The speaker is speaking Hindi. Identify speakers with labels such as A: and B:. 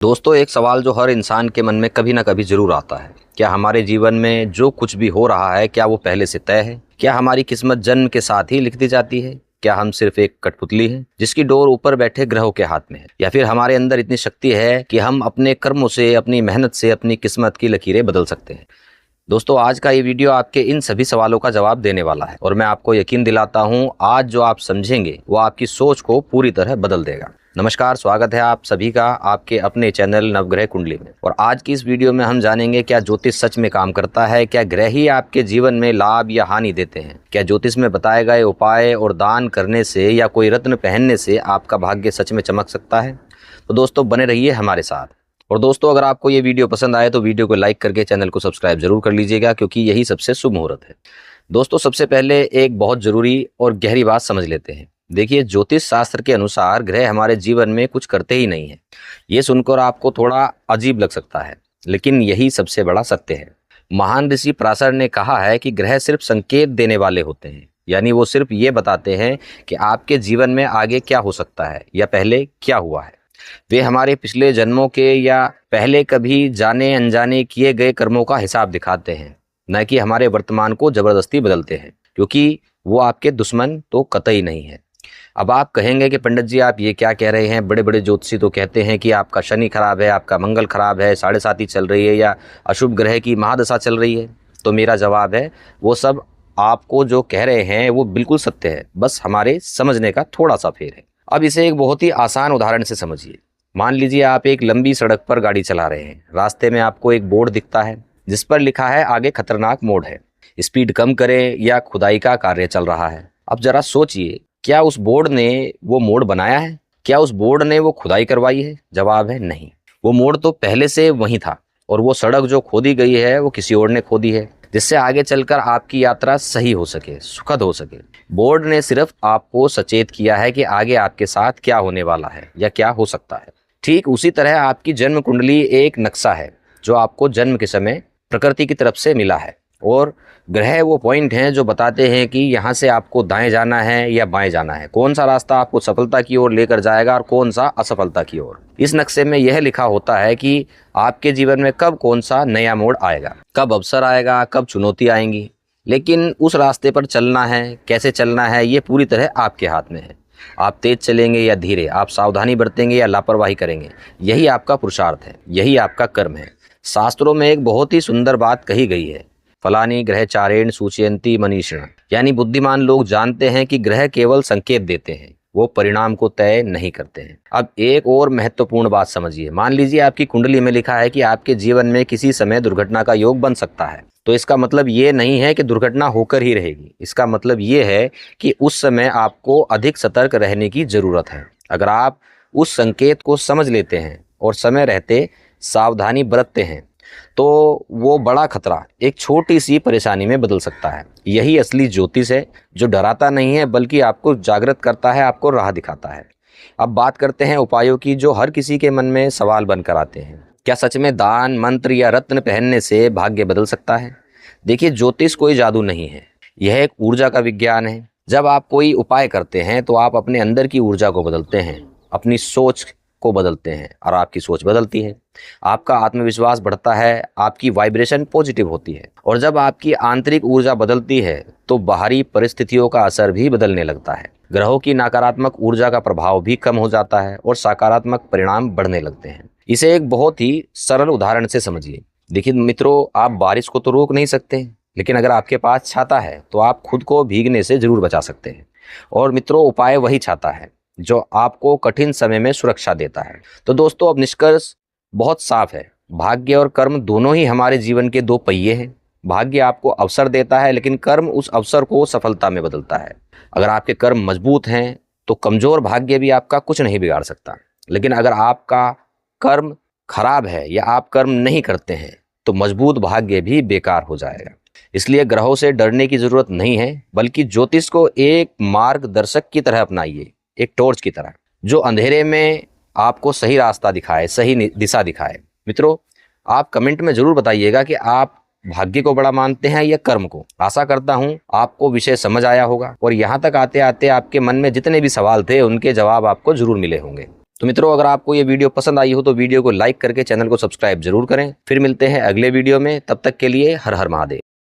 A: दोस्तों, एक सवाल जो हर इंसान के मन में कभी ना कभी जरूर आता है। क्या हमारे जीवन में जो कुछ भी हो रहा है, क्या वो पहले से तय है? क्या हमारी किस्मत जन्म के साथ ही लिख दी जाती है? क्या हम सिर्फ एक कठपुतली हैं जिसकी डोर ऊपर बैठे ग्रहों के हाथ में है? या फिर हमारे अंदर इतनी शक्ति है कि हम अपने कर्मों से, अपनी मेहनत से अपनी किस्मत की लकीरें बदल सकते हैं? दोस्तों, आज का ये वीडियो आपके इन सभी सवालों का जवाब देने वाला है और मैं आपको यकीन दिलाता हूँ, आज जो आप समझेंगे वो आपकी सोच को पूरी तरह बदल देगा। नमस्कार, स्वागत है आप सभी का आपके अपने चैनल नवग्रह कुंडली में। और आज की इस वीडियो में हम जानेंगे, क्या ज्योतिष सच में काम करता है? क्या ग्रह ही आपके जीवन में लाभ या हानि देते हैं? क्या ज्योतिष में बताए गए उपाय और दान करने से या कोई रत्न पहनने से आपका भाग्य सच में चमक सकता है? तो दोस्तों, बने रहिए हमारे साथ। और दोस्तों, अगर आपको ये वीडियो पसंद आए तो वीडियो को लाइक करके चैनल को सब्सक्राइब जरूर कर लीजिएगा, क्योंकि यही सबसे शुभ मुहूर्त है। दोस्तों, सबसे पहले एक बहुत जरूरी और गहरी बात समझ लेते हैं। देखिए, ज्योतिष शास्त्र के अनुसार ग्रह हमारे जीवन में कुछ करते ही नहीं है। ये सुनकर आपको थोड़ा अजीब लग सकता है, लेकिन यही सबसे बड़ा सत्य है। महान ऋषि पराशर ने कहा है कि ग्रह सिर्फ संकेत देने वाले होते हैं, यानी वो सिर्फ ये बताते हैं कि आपके जीवन में आगे क्या हो सकता है या पहले क्या हुआ है। वे हमारे पिछले जन्मों के या पहले कभी जाने अनजाने किए गए कर्मों का हिसाब दिखाते हैं, न कि हमारे वर्तमान को जबरदस्ती बदलते हैं, क्योंकि वो आपके दुश्मन तो कतई नहीं है। अब आप कहेंगे कि पंडित जी, आप ये क्या कह रहे हैं? बड़े बड़े ज्योतिषी तो कहते हैं कि आपका शनि खराब है, आपका मंगल खराब है, 7.5 चल रही है या अशुभ ग्रह की महादशा चल रही है। तो मेरा जवाब है, वो सब आपको जो कह रहे हैं वो बिल्कुल सत्य है, बस हमारे समझने का थोड़ा सा फेर है। अब इसे एक बहुत ही आसान उदाहरण से समझिए। मान लीजिए आप एक लंबी सड़क पर गाड़ी चला रहे हैं। रास्ते में आपको एक बोर्ड दिखता है जिस पर लिखा है आगे खतरनाक मोड़ है, स्पीड कम करें या खुदाई का कार्य चल रहा है। अब जरा सोचिए, क्या उस बोर्ड ने वो मोड़ बनाया है? क्या उस बोर्ड ने वो खुदाई करवाई है? जवाब है नहीं। वो मोड़ तो पहले से वहीं था और वो सड़क जो खोदी गई है वो किसी और ने खोदी है, जिससे आगे चलकर आपकी यात्रा सही हो सके, सुखद हो सके। बोर्ड ने सिर्फ आपको सचेत किया है कि आगे आपके साथ क्या होने वाला है या क्या हो सकता है। ठीक उसी तरह आपकी जन्म कुंडली एक नक्शा है जो आपको जन्म के समय प्रकृति की तरफ से मिला है, और ग्रह वो पॉइंट हैं जो बताते हैं कि यहाँ से आपको दाएं जाना है या बाएं जाना है, कौन सा रास्ता आपको सफलता की ओर लेकर जाएगा और कौन सा असफलता की ओर। इस नक्शे में यह लिखा होता है कि आपके जीवन में कब कौन सा नया मोड़ आएगा, कब अवसर आएगा, कब चुनौती आएंगी। लेकिन उस रास्ते पर चलना है, कैसे चलना है, ये पूरी तरह आपके हाथ में है। आप तेज चलेंगे या धीरे, आप सावधानी बरतेंगे या लापरवाही करेंगे, यही आपका पुरुषार्थ है, यही आपका कर्म है। शास्त्रों में एक बहुत ही सुंदर बात कही गई है, फलानी ग्रह चारेण सूचयंती मनीषिण, यानी बुद्धिमान लोग जानते हैं कि ग्रह केवल संकेत देते हैं, वो परिणाम को तय नहीं करते हैं। अब एक और महत्वपूर्ण बात समझिए। मान लीजिए आपकी कुंडली में लिखा है कि आपके जीवन में किसी समय दुर्घटना का योग बन सकता है, तो इसका मतलब ये नहीं है कि दुर्घटना होकर ही रहेगी। इसका मतलब ये है कि उस समय आपको अधिक सतर्क रहने की जरूरत है। अगर आप उस संकेत को समझ लेते हैं और समय रहते सावधानी बरतते हैं, तो वो बड़ा खतरा एक छोटी सी परेशानी में बदल सकता है। यही असली ज्योतिष है, जो डराता नहीं है बल्कि आपको जागृत करता है, आपको राह दिखाता है। अब बात करते हैं उपायों की, जो हर किसी के मन में सवाल बनकर आते हैं। क्या सच में दान, मंत्र या रत्न पहनने से भाग्य बदल सकता है? देखिए, ज्योतिष कोई जादू नहीं है, यह एक ऊर्जा का विज्ञान है। जब आप कोई उपाय करते हैं तो आप अपने अंदर की ऊर्जा को बदलते हैं, अपनी सोच को बदलते हैं, और आपकी सोच बदलती है, आपका आत्मविश्वास बढ़ता है, आपकी वाइब्रेशन पॉजिटिव होती है। और जब आपकी आंतरिक ऊर्जा बदलती है तो बाहरी परिस्थितियों का असर भी बदलने लगता है। ग्रहों की नकारात्मक ऊर्जा का प्रभाव भी कम हो जाता है और सकारात्मक परिणाम बढ़ने लगते हैं। इसे एक बहुत ही सरल उदाहरण से समझिए। देखिए मित्रों, आप बारिश को तो रोक नहीं सकते, लेकिन अगर आपके पास छाता है तो आप खुद को भीगने से जरूर बचा सकते हैं। और मित्रों, उपाय वही छाता है जो आपको कठिन समय में सुरक्षा देता है। तो दोस्तों, अब निष्कर्ष बहुत साफ है, भाग्य और कर्म दोनों ही हमारे जीवन के दो पहिए हैं। भाग्य आपको अवसर देता है, लेकिन कर्म उस अवसर को सफलता में बदलता है। अगर आपके कर्म मजबूत हैं तो कमजोर भाग्य भी आपका कुछ नहीं बिगाड़ सकता, लेकिन अगर आपका कर्म खराब है या आप कर्म नहीं करते हैं तो मजबूत भाग्य भी बेकार हो जाएगा। इसलिए ग्रहों से डरने की जरूरत नहीं है, बल्कि ज्योतिष को एक मार्गदर्शक की तरह अपनाइए, एक टॉर्च की तरह, जो अंधेरे में आपको सही रास्ता दिखाए, सही दिशा दिखाए। मित्रों, आप कमेंट में जरूर बताइएगा कि आप भाग्य को बड़ा मानते हैं या कर्म को। आशा करता हूं आपको विषय समझ आया होगा और यहां तक आते आते आपके मन में जितने भी सवाल थे उनके जवाब आपको जरूर मिले होंगे। तो मित्रों, अगर आपको ये वीडियो पसंद आई हो तो वीडियो को लाइक करके चैनल को सब्सक्राइब जरूर करें। फिर मिलते हैं अगले वीडियो में, तब तक के लिए हर हर महादेव।